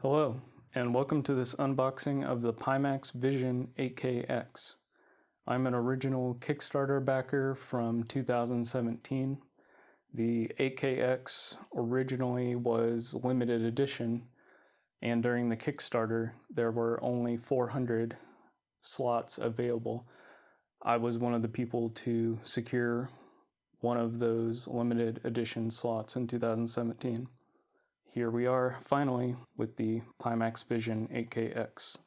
Hello, and welcome to this unboxing of the Pimax Vision 8KX. I'm an original Kickstarter backer from 2017. The 8KX originally was limited edition, and during the Kickstarter, there were only 400 slots available. I was one of the people to secure one of those limited edition slots in 2017. Here we are finally with the Pimax Vision 8KX.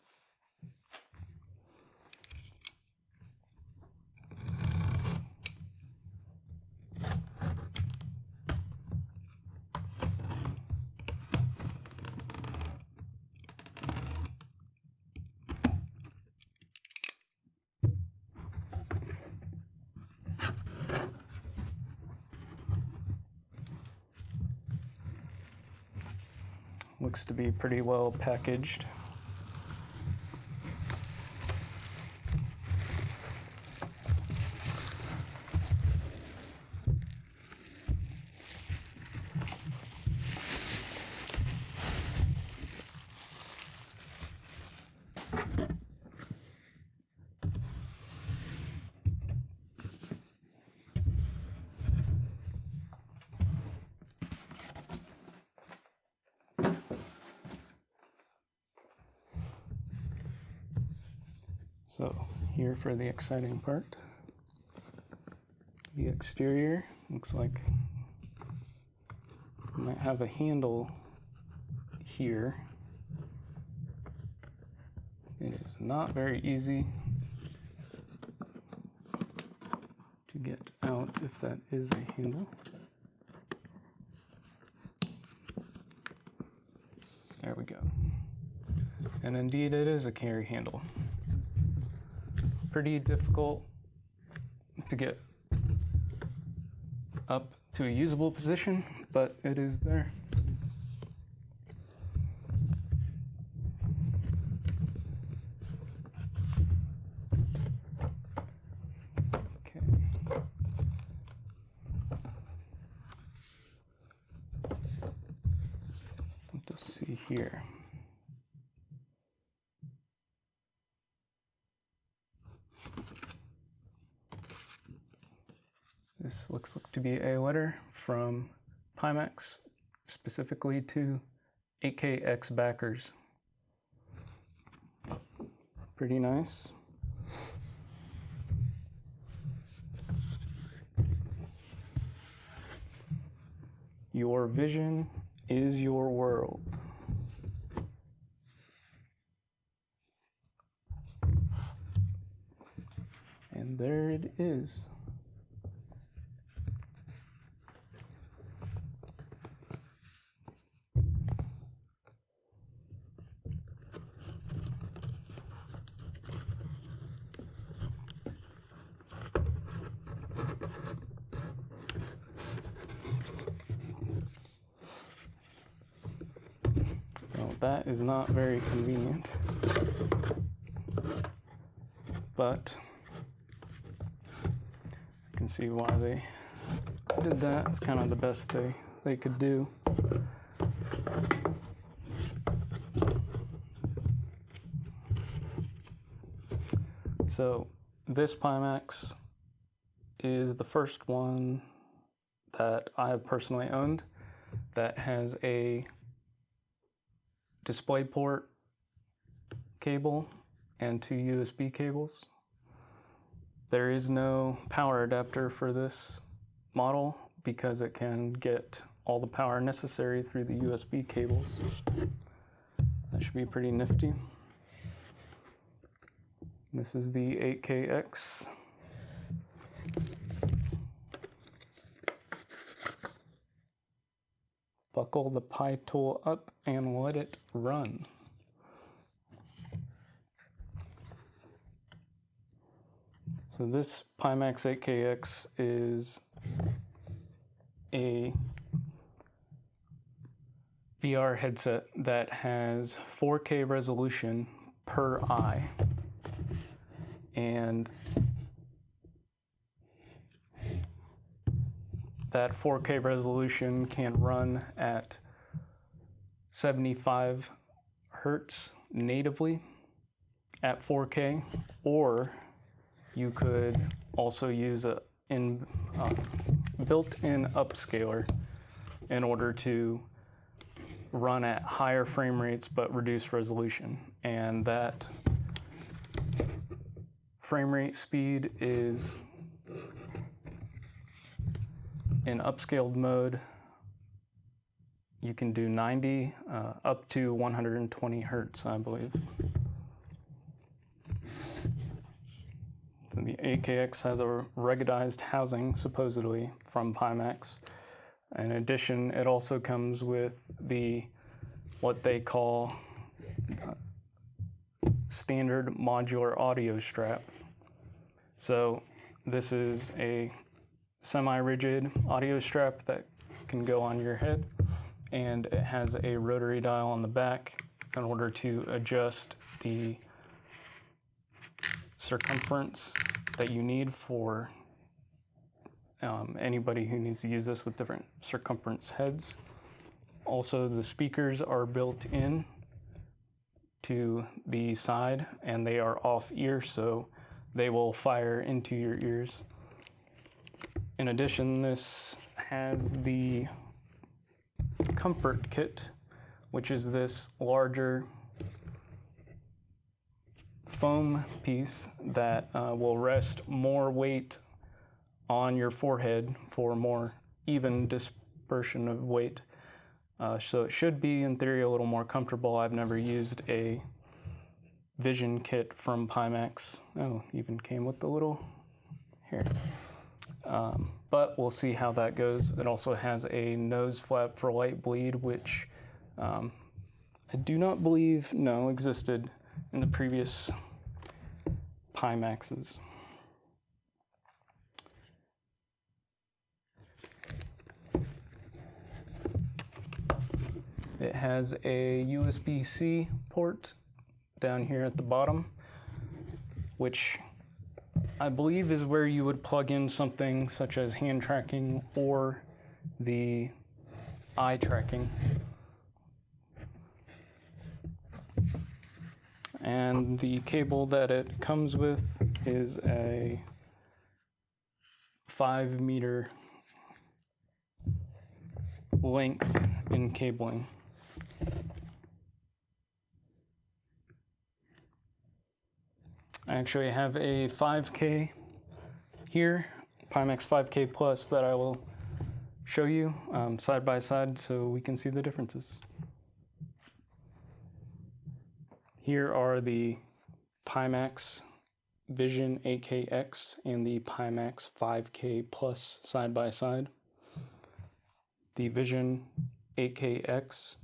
Looks to be pretty well packaged. So here for the exciting part. The exterior looks like it might have a handle here. It is not very easy to get out if that is a handle. There we go. And indeed it is a carry handle. Pretty difficult to get up to a usable position, but it is there. Okay. Let's see here. This looks to be a letter from Pimax, specifically to 8KX backers. Pretty nice. Your vision is your world. And there it is. Well, that is not very convenient, but I can see why they did that. It's kind of the best they could do. So this Pimax is the first one that I have personally owned that has a display port cable and 2 USB cables. There is no power adapter for this model because it can get all the power necessary through the USB cables. That should be pretty nifty. This is the 8KX. Buckle the Pi tool up and let it run. So this Pimax 8KX is a VR headset that has 4K resolution per eye. And that 4K resolution can run at 75 hertz natively at 4K, or you could also use a built-in upscaler in order to run at higher frame rates but reduce resolution. And that frame rate speed is, in upscaled mode, you can do 90 up to 120 hertz, I believe. So the 8KX has a ruggedized housing, supposedly, from Pimax. In addition, it also comes with what they call standard modular audio strap. So this is a semi-rigid audio strap that can go on your head, and it has a rotary dial on the back in order to adjust the circumference that you need for anybody who needs to use this with different circumference heads. Also, the speakers are built in to the side, and they are off ear, so they will fire into your ears. In addition, this has the comfort kit, which is this larger foam piece that will rest more weight on your forehead for more even dispersion of weight. So it should be, in theory, a little more comfortable. I've never used a Vision kit from Pimax. Oh, even came with the little here. But we'll see how that goes. It also has a nose flap for light bleed, which I do not believe existed in the previous Pimaxes. It has a USB-C port down here at the bottom, which I believe is where you would plug in something such as hand tracking or the eye tracking. And the cable that it comes with is a 5-meter length in cabling. I actually have a 5K here, Pimax 5K Plus, that I will show you side by side so we can see the differences. Here are the Pimax Vision 8KX and the Pimax 5K Plus side by side. The Vision 8KX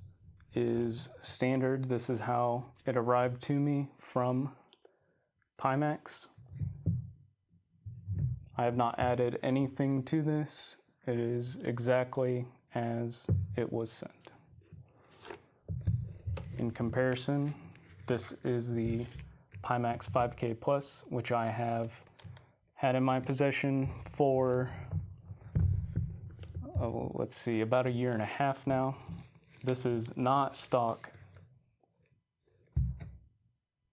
is standard. This is how it arrived to me from Pimax. I have not added anything to this. It is exactly as it was sent. In comparison, this is the Pimax 5K Plus, which I have had in my possession for, let's see, about 1.5 years now. This is not stock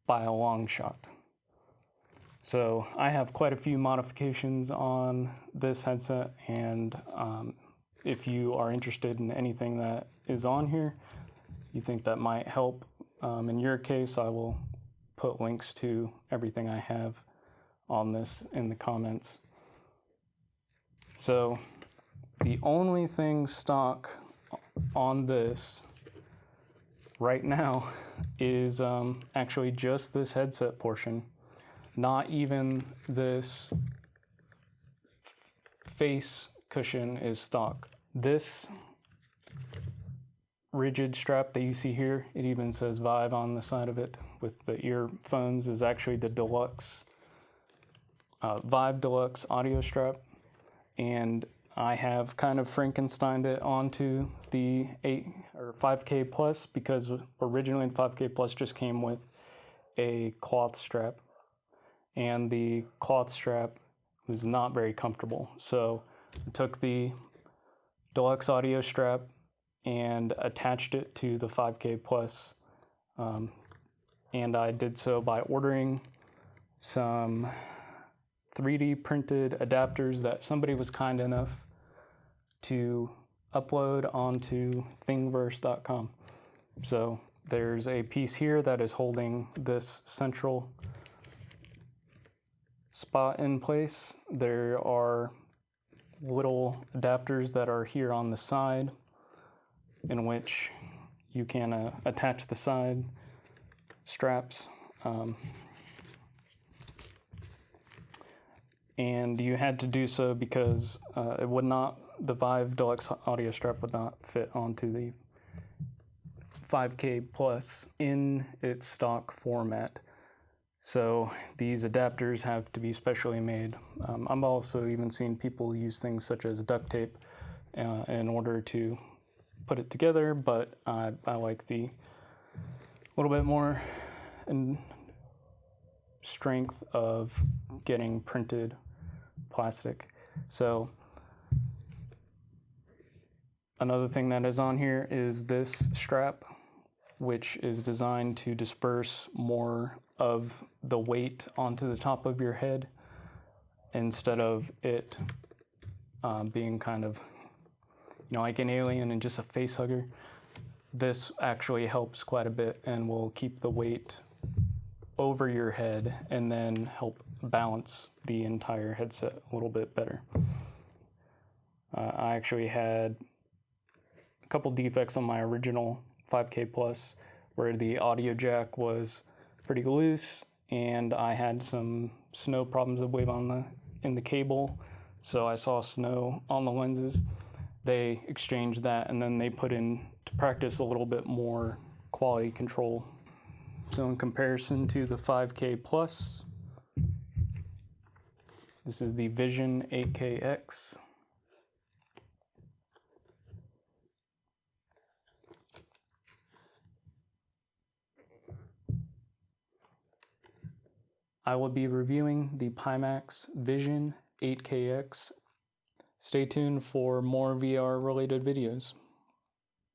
by a long shot. So I have quite a few modifications on this headset, and if you are interested in anything that is on here, you think that might help in your case, I will put links to everything I have on this in the comments. So the only thing stock on this right now is actually just this headset portion. Not even this face cushion is stock. This rigid strap that you see here, it even says Vive on the side of it with the earphones, is actually the Deluxe, Vive Deluxe audio strap. And I have kind of Frankensteined it onto the 5K Plus, because originally the 5K Plus just came with a cloth strap, and the cloth strap was not very comfortable. So I took the Deluxe audio strap and attached it to the 5K Plus And I did so by ordering some 3D printed adapters that somebody was kind enough to upload onto thingiverse.com. So there's a piece here that is holding this central spot in place. There are little adapters that are here on the side in which you can attach the side straps. And you had to do so because it would not, the Vive Deluxe audio strap would not fit onto the 5K Plus in its stock format. So these adapters have to be specially made. I've also even seen people use things such as duct tape in order to put it together, but I like the little bit more in strength of getting printed plastic. So another thing that is on here is this strap, which is designed to disperse more of the weight onto the top of your head instead of it being kind of, like an alien and just a face hugger. This actually helps quite a bit and will keep the weight over your head and then help balance the entire headset a little bit better. I actually had a couple defects on my original 5K Plus where the audio jack was pretty loose and I had some snow problems, I believe, in the cable. So I saw snow on the lenses. They exchanged that and then they put in to practice a little bit more quality control. So in comparison to the 5K Plus, this is the Vision 8KX. I will be reviewing the Pimax Vision 8KX. Stay tuned for more VR related videos.